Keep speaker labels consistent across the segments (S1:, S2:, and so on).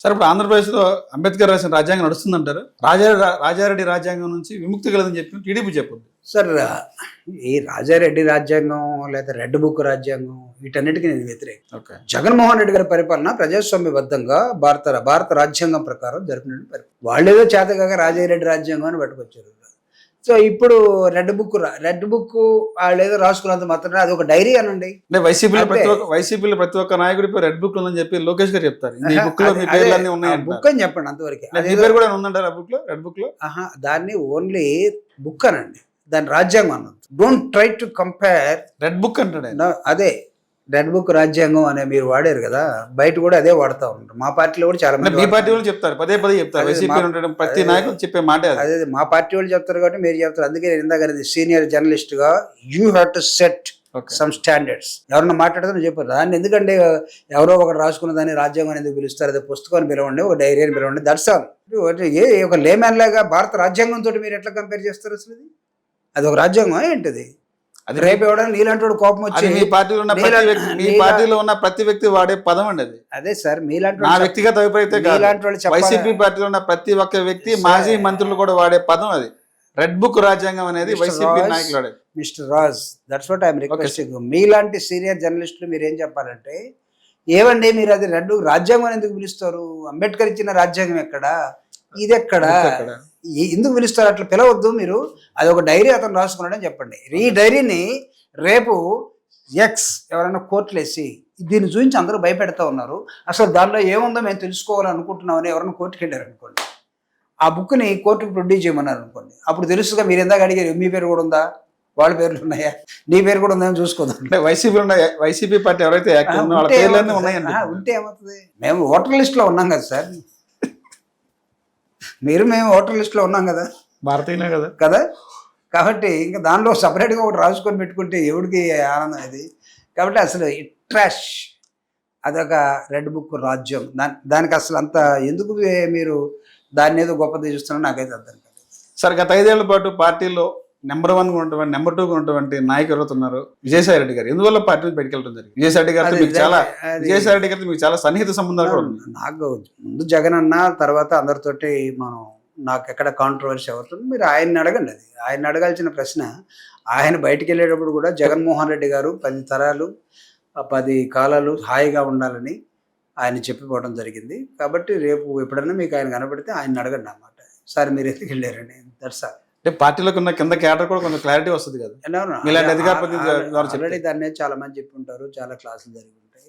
S1: Sir ఇప్పుడు ఆంధ్రప్రదేశ్లో అంబేద్కర్ రాసిన రాజ్యాంగం నడుస్తుందంటారు. రాజారెడ్డి రాజ్యాంగం నుంచి విముక్తి కలదని చెప్పి టీడీపీ చెప్పింది.
S2: సార్ ఈ రాజారెడ్డి రాజ్యాంగం లేదా రెడ్ బుక్ రాజ్యాంగం వీటన్నిటికీ నేను వ్యతిరేకం.
S1: ఓకే.
S2: జగన్మోహన్ రెడ్డి గారి పరిపాలన ప్రజాస్వామ్యబద్ధంగా భారత రాజ్యాంగం ప్రకారం జరిపిన పరిపాలన. వాళ్ళు ఏదో చేతగాక రాజారెడ్డి రాజ్యాంగం అని పట్టుకొచ్చారు. సో ఇప్పుడు రెడ్ బుక్ వాళ్ళు ఏదో రాసుకున్నంత మాత్రమే అది ఒక డైరీ అనండి.
S1: అంటే వైసీపీలో ప్రతి ఒక్క నాయకుడి రెడ్ బుక్ ఉందని చెప్పి లోకేష్ గారు చెప్తారు. ఈ బుక్ లో మీ పేర్లన్నీ ఉన్నాయి.
S2: బుక్ అని చెప్పండి అంతవరకు.
S1: మీ పేరు కూడా ఉందంటారు ఆ బుక్ లో, రెడ్ బుక్ లో.
S2: దాన్ని ఓన్లీ బుక్ అనండి, దాని రాజ్యాంగం అన్నది. Don't try to compare.
S1: Red book అంటాడు.
S2: అదే రెడ్ బుక్ రాజ్యాంగం అనే మీరు వాడారు కదా, బయట కూడా అదే వాడుతూ ఉంటారు. మా పార్టీలో కూడా చాలా మంది,
S1: మీ పార్టీ వాళ్ళు చెప్తారు, పదే చెప్తారు. ప్రతి నాయకుడు చెప్పే మాట
S2: అదే మా పార్టీ వాళ్ళు చెప్తారు కాబట్టి మీరు చెప్తారు. అందుకే నేను ఇందాక సీనియర్ జర్నలిస్ట్ గా you have to set some standards. ఎవరన్నా మాట్లాడతారో చెప్పారు. దాన్ని ఎందుకంటే ఎవరో ఒకటి రాసుకున్న దాన్ని రాజ్యాంగం ఎందుకు పిలుస్తారు? అదే పుస్తకాన్ని పిలవండి, ఒక డైరీ అని పిలవండి, దట్స్ ఆల్. ఒక లేమ్యాన్ లాగా భారత రాజ్యాంగం తోటి మీరు ఎట్లా కంపేర్ చేస్తారు? అసలు అది ఒక రాజ్యాంగం ఏంటిది? అది రేపు ఎవడన్నా నీలాంటి వాడు కోపం వచ్చి
S1: మీ పార్టీలో ఉన్న ప్రతి వ్యక్తి వాడే పదం అండి అది.
S2: అదే సార్, మీలాంటి
S1: నా వ్యక్తిగత అభిప్రాయం. వైసీపీ పార్టీలో ఉన్న ప్రతి ఒక్క వ్యక్తి, మాజీ మంత్రులు కూడా వాడే పదం అది. రెడ్ బుక్ రాజ్యాంగం అనేది వైసీపీ నాయకులు.
S2: Mister Raj, that's what I'm requesting. మీలాంటి సీనియర్ జర్నలిస్టులు మీరు ఏం చెప్పాలంటే, ఏవండి మీరు అది రెడ్ రాజ్యాంగం ఎందుకు పిలుస్తారు? అంబేద్కర్ ఇచ్చిన రాజ్యాంగం ఎక్కడ, ఇది ఎక్కడ, ఎందుకు పిలుస్తారు? అట్లా పిలవద్దు మీరు. అది ఒక డైరీ అతను రాసుకున్నాడని చెప్పండి. ఈ డైరీని రేపు ఎవరైనా కోర్టులు వేసి దీన్ని చూపించి అందరూ భయపెడతా ఉన్నారు, అసలు దానిలో ఏముందో మేము తెలుసుకోవాలనుకుంటున్నామని ఎవరైనా కోర్టుకి వెళ్ళారు అనుకోండి, ఆ బుక్ని కోర్టుకు ప్రొడ్యూస్ చేయమన్నారు అనుకోండి, అప్పుడు తెలుసుగా. మీరు ఎందాక అడిగారు మీ పేరు కూడా ఉందా, వాళ్ళ పేర్లు ఉన్నాయా, నీ పేరు కూడా ఉందని చూసుకోదాం.
S1: అంటే వైసీపీ పార్టీ ఎవరైతే
S2: ఉంటే ఏమవుతుంది? మేము ఓటర్ లిస్ట్లో ఉన్నాం కదా సార్, మేము ఓటర్ లిస్ట్లో ఉన్నాం కదా,
S1: భారతీయులే
S2: కదా. కాబట్టి ఇంకా దానిలో సపరేట్గా ఒకటి రాసుకొని పెట్టుకుంటే ఎవరికి ఆనందం ఇది? కాబట్టి అసలు ట్రాష్, అదొక రెడ్ బుక్ రాజ్యం. దానికి అసలు అంత ఎందుకు మీరు దాన్ని ఏదో గొప్పది చూస్తున్నా నాకైతే అర్థం కాదు.
S1: సార్, గత 5 ఏళ్ల పాటు పార్టీలో నెంబర్ 1 ఉన్నటువంటి, నెంబర్ 2 ఉన్నటువంటి నాయకులు ఎవరుతున్నారు? విజయసాయి రెడ్డి గారు. ఎందువల్ల పార్టీ బయటకు వెళ్తుంది జరిగింది? విజయసాయి రెడ్డి గారితో మీకు చాలా సన్నిహిత సంబంధాలు కూడా ఉన్నాయి.
S2: నాకు ముందు జగన్ అన్న, తర్వాత అందరితోటి నాకు ఎక్కడ కాంట్రవర్సీ అవుతుంది. మీరు ఆయన్ని అడగండి. అది ఆయన అడగాల్సిన ప్రశ్న. ఆయన బయటికి వెళ్ళేటప్పుడు కూడా జగన్మోహన్ రెడ్డి గారు 10 తరాలు 10 కాలాలు హాయిగా ఉండాలని ఆయన చెప్పిపోవడం జరిగింది. కాబట్టి రేపు ఎప్పుడైనా మీకు ఆయన కనబడితే ఆయన అడగండి అన్నమాట, సార్ మీరు ఎందుకు వెళ్ళారని. That's all.
S1: అంటే పార్టీలోకి ఉన్న కింద క్యాడర్ కూడా కొంచెం క్లారిటీ వస్తుంది కదా.
S2: ఆల్రెడీ దాన్ని చాలా మంది చెప్పి ఉంటారు, చాలా క్లాసులు జరిగి ఉంటాయి.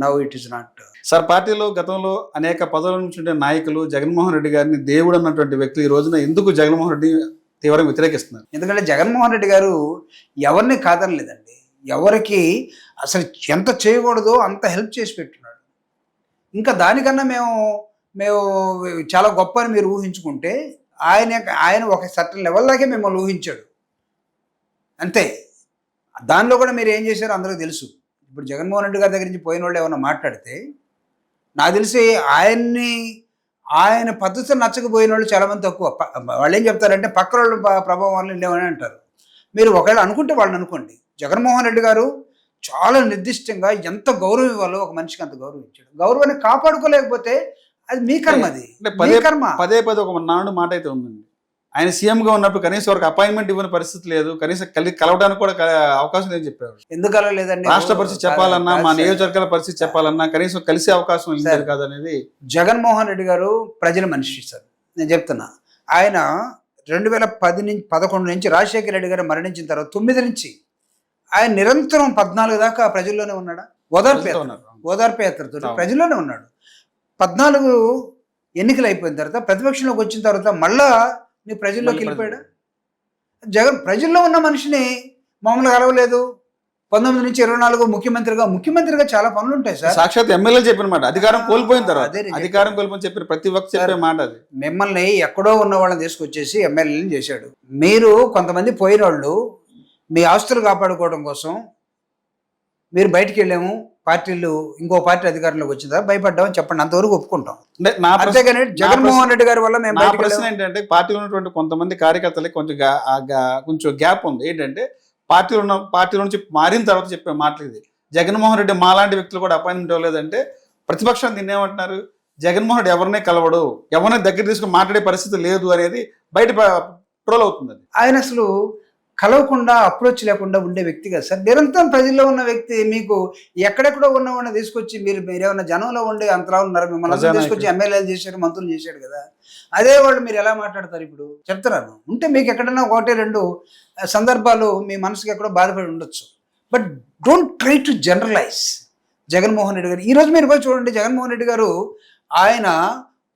S2: Now it is not.
S1: Sir, పార్టీలో గతంలో అనేక పదవుల నుంచి ఉండే నాయకులు జగన్మోహన్ రెడ్డి గారిని దేవుడు అన్నటువంటి వ్యక్తులు ఈ రోజున ఎందుకు జగన్మోహన్ రెడ్డి తీవ్రంగా వ్యతిరేకిస్తున్నారు?
S2: ఎందుకంటే జగన్మోహన్ రెడ్డి గారు ఎవరిని కాదనలేదండి. ఎవరికి అసలు ఎంత చేయకూడదో అంత హెల్ప్ చేసి పెట్టున్నాడు. ఇంకా దానికన్నా మేము చాలా గొప్ప అని మీరు ఊహించుకుంటే, ఆయన ఒక సర్టన్ లెవెల్ దాకే మిమ్మల్ని ఊహించాడు అంతే. దానిలో కూడా మీరు ఏం చేశారో అందరికీ తెలుసు. ఇప్పుడు జగన్మోహన్ రెడ్డి గారి దగ్గర నుంచి పోయిన వాళ్ళు ఏమన్నా మాట్లాడితే, నాకు తెలిసి ఆయన పద్ధతులు నచ్చకపోయిన వాళ్ళు చాలామంది తక్కువ. వాళ్ళు ఏం చెప్తారంటే పక్కన వాళ్ళ ప్రభావం వల్ల లేవని అంటారు. మీరు ఒకవేళ అనుకుంటే వాళ్ళని అనుకోండి. జగన్మోహన్ రెడ్డి గారు చాలా నిర్దిష్టంగా ఎంత గౌరవం ఇవ్వాలో ఒక మనిషికి అంత గౌరవం ఇచ్చాడు. గౌరవాన్ని కాపాడుకోలేకపోతే అది మీ కర్మ. అది
S1: పదే ఒక నాడు మాట అయితే ఉందండి. ఆయన సీఎంగా ఉన్నప్పుడు కనీసం వరకు అపాయింట్మెంట్ ఇవ్వని పరిస్థితి లేదు, కనీసం కలవడానికి కూడా అవకాశం లేదని చెప్పారు.
S2: ఎందుకు లేదండి?
S1: రాష్ట్ర పరిస్థితి చెప్పాలన్నా, మా నియోజకవర్గాల పరిస్థితి చెప్పాలన్నా కనీసం కలిసే అవకాశం లేదు కాదనేది.
S2: జగన్మోహన్ రెడ్డి గారు ప్రజల మనిషి సార్, నేను చెప్తున్నా. ఆయన 2011 నుంచి రాజశేఖర రెడ్డి గారు మరణించిన తర్వాత 9 నుంచి ఆయన నిరంతరం 14 దాకా ప్రజల్లోనే ఉన్నాడా? ఓదార్పు యాత్రతో ప్రజల్లోనే ఉన్నాడు. 14 ఎన్నికలు అయిపోయిన తర్వాత ప్రతిపక్షంలోకి వచ్చిన తర్వాత మళ్ళా నీ ప్రజల్లోకి వెళ్ళిపోయాడా? జగన్ ప్రజల్లో ఉన్న మనిషిని మామూలుగా కలవలేదు. 19 నుంచి 24 ముఖ్యమంత్రిగా చాలా పనులు ఉంటాయి సార్.
S1: సాక్షాత్ ఎమ్మెల్యేలు చెప్పిన మాట, అధికారం కోల్పోయిన తర్వాత అధికారం కోల్పోయిన చెప్పిన ప్రతి ఒక్క చెప్పే మాట అది.
S2: మిమ్మల్ని ఎక్కడో ఉన్న వాళ్ళని తీసుకొచ్చేసి ఎమ్మెల్యేలు చేశాడు. మీరు కొంతమంది పోయిన వాళ్ళు మీ ఆస్తులు కాపాడుకోవడం కోసం మీరు బయటికి వెళ్ళాము, పార్టీలు ఇంకో పార్టీ అధికారంలోకి వచ్చిందా భయపడ్డామని చెప్పండి, అంతవరకు ఒప్పుకుంటాం. అంతేగాని జగన్మోహన్ రెడ్డి గారి వల్ల మేము.
S1: ప్రశ్న ఏంటంటే, పార్టీలో ఉన్నటువంటి కొంతమంది కార్యకర్తలకి కొంచెం గ్యాప్ ఉంది. ఏంటంటే పార్టీలో నుంచి మారిన తర్వాత చెప్పే మాటలు ఇది. జగన్మోహన్ రెడ్డి మాలాంటి వ్యక్తులు కూడా అపాయింట్మెంట్ ఇవ్వలేదంటే ప్రతిపక్షం దీన్ని ఏమంటున్నారు? జగన్మోహన్ రెడ్డి ఎవరినే కలవడు, ఎవరిని దగ్గర తీసుకుని మాట్లాడే పరిస్థితి లేదు అనేది బయట ట్రోల్ అవుతుంది అది.
S2: ఆయన అసలు కలవకుండా అప్రోచ్ లేకుండా ఉండే వ్యక్తి కదా సార్. నిరంతరం ప్రజల్లో ఉన్న వ్యక్తి. మీకు ఎక్కడెక్కడో ఉన్నవాడిని తీసుకొచ్చి మీరేమన్నా జనంలో ఉండి అంతలా ఉన్నారు, మిమ్మల్ని అందరూ తీసుకొచ్చి ఎమ్మెల్యేలు చేశారు, మంత్రులు చేశాడు కదా. అదే వాళ్ళు మీరు ఎలా మాట్లాడతారు ఇప్పుడు చెప్తున్నాను. ఉంటే మీకు ఎక్కడన్నా ఒకటి రెండు సందర్భాలు మీ మనసుకి ఎక్కడో బాధపడి ఉండొచ్చు. But don't try to generalise. Jaganmohan Reddy garu ఈరోజు మీరు పోయి చూడండి, జగన్మోహన్ రెడ్డి గారు ఆయన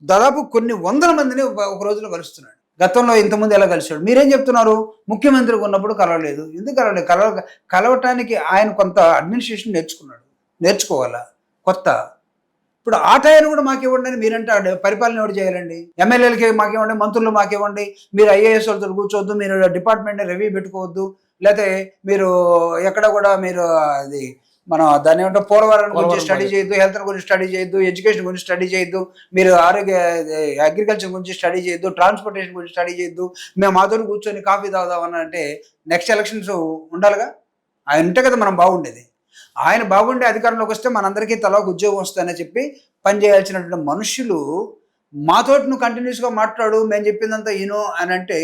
S2: దాదాపు కొన్ని వందల మందిని ఒక రోజులో కలుస్తున్నాడు. గతంలో ఇంతకుముందు ఎలా కలిసాడు? మీరేం చెప్తున్నారు? ముఖ్యమంత్రిగా ఉన్నప్పుడు కలవలేదు. ఎందుకు కలవలేదు? కలవటానికి ఆయన కొంత అడ్మినిస్ట్రేషన్ నేర్చుకోవాలా కొత్త. ఇప్పుడు ఆ టైం కూడా మాకు ఇవ్వండి అని మీరంటే పరిపాలన ఎవరు చేయాలండి? ఎమ్మెల్యేలకి మాకివ్వండి, మంత్రులు మాకివ్వండి, మీరు ఐఏఎస్ వాళ్ళతో కూర్చోవద్దు, మీరు డిపార్ట్మెంట్ రివ్యూ పెట్టుకోవద్దు, లేకపోతే మీరు ఎక్కడ కూడా మీరు అది మనం దాన్ని ఏమంటే పోలవరం గురించి స్టడీ చేయొద్దు, హెల్త్ గురించి స్టడీ చేయొద్దు, ఎడ్యుకేషన్ గురించి స్టడీ చేయొద్దు, మీరు అగ్రికల్చర్ గురించి స్టడీ చేయొద్దు, ట్రాన్స్పోర్టేషన్ గురించి స్టడీ చేయొద్దు, మేము మాతో కూర్చొని కాఫీ తాగుదామని అంటే నెక్స్ట్ ఎలక్షన్స్ ఉండాలిగా. ఆయన ఉంటే కదా మనం బాగుండేది. ఆయన బాగుండే అధికారంలోకి వస్తే మనందరికీ తల ఒక ఉద్యోగం వస్తుందని చెప్పి పనిచేయాల్సినటువంటి మనుషులు మాతోటి నువ్వు కంటిన్యూస్గా మాట్లాడు, మేము చెప్పిందంతా ఈనో అని అంటే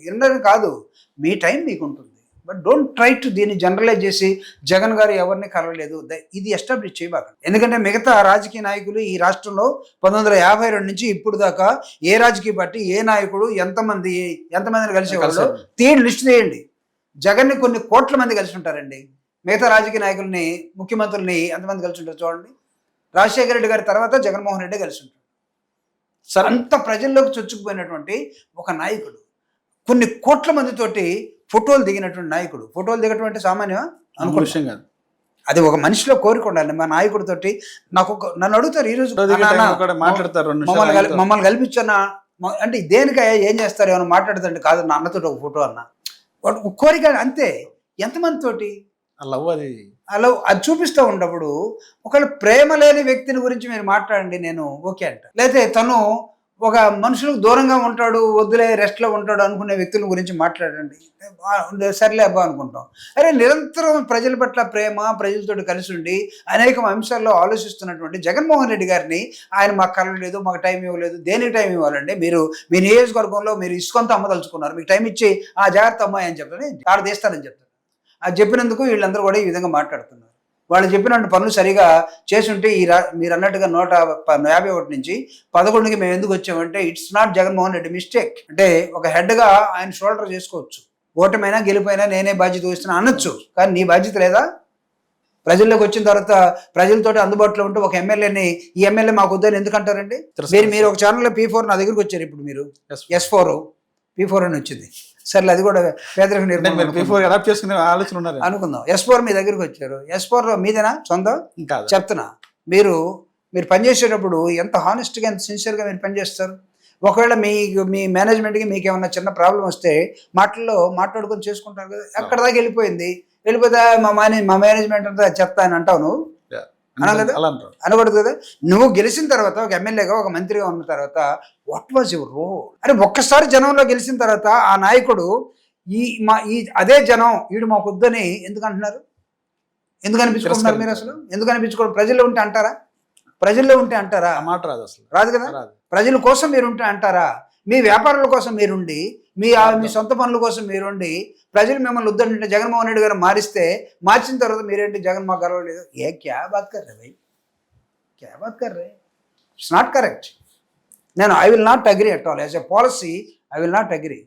S2: వినడం కాదు. మీ టైం మీకు ఉంటుంది. బట్ డోంట్ ట్రై టు దీన్ని జనరలైజ్ చేసి జగన్ గారు ఎవరిని కలవలేదు ఇది ఎస్టాబ్లిష్ చేయబాకండి. ఎందుకంటే మిగతా రాజకీయ నాయకులు ఈ రాష్ట్రంలో 1952 నుంచి ఇప్పుడు దాకా ఏ రాజకీయ పార్టీ, ఏ నాయకుడు ఎంతమందిని కలిసేవాళ్ళు లిస్ట్ తీయండి. జగన్ని కొన్ని కోట్ల మంది కలిసి ఉంటారండి. మిగతా రాజకీయ నాయకుల్ని, ముఖ్యమంత్రుల్ని ఎంతమంది కలిసి ఉంటారు చూడండి. రాజశేఖర రెడ్డి గారి తర్వాత జగన్మోహన్ రెడ్డి కలిసి ఉంటారు. సార్ అంత ప్రజల్లోకి చొచ్చుకుపోయినటువంటి ఒక నాయకుడు, కొన్ని కోట్ల మందితోటి ఫోటోలు దిగినటువంటి నాయకుడు. ఫోటోలు దిగటువంటి సామాన్యం అనుకున్న విషయం కాదు. అది ఒక మనిషిలో కోరిక ఉండాలి. మా నాయకుడితోటి నన్ను అడుగుతారు ఈరోజు
S1: మాట్లాడతారు,
S2: మమ్మల్ని కల్పించన్నా అంటే దేనికయ్యా ఏం చేస్తారు ఏమైనా మాట్లాడుతుంటే కాదు నా అన్నతో ఒక ఫోటో అన్న కోరిక అంతే. ఎంతమందితోటి అలా అది చూపిస్తూ ఉన్నప్పుడు ఒకవేళ ప్రేమ లేని వ్యక్తిని గురించి మీరు మాట్లాడండి, నేను ఓకే అంట. లేకపోతే తను ఒక మనుషులకు దూరంగా ఉంటాడు, వద్దులే రెస్ట్లో ఉంటాడు అనుకునే వ్యక్తుల గురించి మాట్లాడండి, సర్లే అబ్బా అనుకుంటాం. అరే నిరంతరం ప్రజల పట్ల ప్రేమ, ప్రజలతో కలిసి ఉండి అనేక అంశాల్లో ఆలోచిస్తున్నటువంటి జగన్మోహన్ రెడ్డి గారిని ఆయన మాకు కలవలేదు, మాకు టైం ఇవ్వలేదు. దేనికి టైం ఇవ్వాలండి? మీరు మీ నియోజకవర్గంలో మీరు ఇసుకొంత అమ్మదలుచుకున్నారు, మీకు టైం ఇచ్చి ఆ జాగ్రత్త అమ్మాయి అని చెప్తాను, ఆడ తీస్తానని చెప్తాను. అది చెప్పినందుకు వీళ్ళందరూ కూడా ఈ విధంగా మాట్లాడుతున్నారు. వాళ్ళు చెప్పినట్టు పనులు సరిగా చేసుంటే మీరు అన్నట్టుగా 151 నుంచి 11కి మేము ఎందుకు వచ్చామంటే it's not Jaganmohan Reddy mistake. అంటే ఒక హెడ్గా ఆయన షోల్డర్ చేసుకోవచ్చు, ఓటమైనా గెలిపోయినా నేనే బాధ్యత వస్తున్నా అనొచ్చు. కానీ నీ బాధ్యత లేదా? ప్రజల్లోకి వచ్చిన తర్వాత ప్రజలతోటి అందుబాటులో ఉంటే ఒక ఎమ్మెల్యేని ఈ ఎమ్మెల్యే మాకు వద్దని ఎందుకు అంటారండి? మీరు ఒక ఛానల్లో P4 నా దగ్గరికి వచ్చారు. ఇప్పుడు మీరు S4 P4 అని వచ్చింది. సర్లే అది కూడా పేదరిక నిర్మాణం అనుకుందాం. S4 మీ దగ్గరికి వచ్చారు. S4లో మీదేనా సొంతం? చెప్తున్నా, మీరు పనిచేసేటప్పుడు ఎంత హానెస్ట్గా, ఎంత సిన్సియర్గా మీరు పనిచేస్తారు. ఒకవేళ మీ మేనేజ్మెంట్కి మీకు ఏమన్నా చిన్న ప్రాబ్లం వస్తే మాట్లాడుకొని చేసుకుంటారు కదా. ఎక్కడ దాకా వెళ్ళిపోతే మా మేనేజ్మెంట్ అంతా చెప్తా అని అంటావు నువ్వు అనకూడదు కదా. నువ్వు గెలిచిన తర్వాత ఒక ఎమ్మెల్యేగా, ఒక మంత్రిగా ఉన్న తర్వాత వాట్ వాజ్ యువర్ రోల్? అరే ఒక్కసారి జనంలో గెలిచిన తర్వాత ఆ నాయకుడు అదే జనం వీడు మాకు వద్దని ఎందుకు అంటున్నారు? ఎందుకు అనిపించుకుంటున్నారు మీరు? అసలు ఎందుకు అనిపించుకోవడం? ప్రజల్లో ఉంటే అంటారా? మాట రాదు, అసలు రాదు కదా. ప్రజల కోసం మీరు ఉంటే అంటారా? మీ వ్యాపారాల కోసం మీరుండి, మీ సొంత పనుల కోసం మీరుండి ప్రజలు మిమ్మల్ని వద్దంటే జగన్మోహన్ రెడ్డి గారు మార్చిన తర్వాత మీరేంటి జగన్ మాకు గర్వలేదు? క్యా బాత్ కర్ రే? It's not correct. I will not agree at all. As a policy, I will not agree.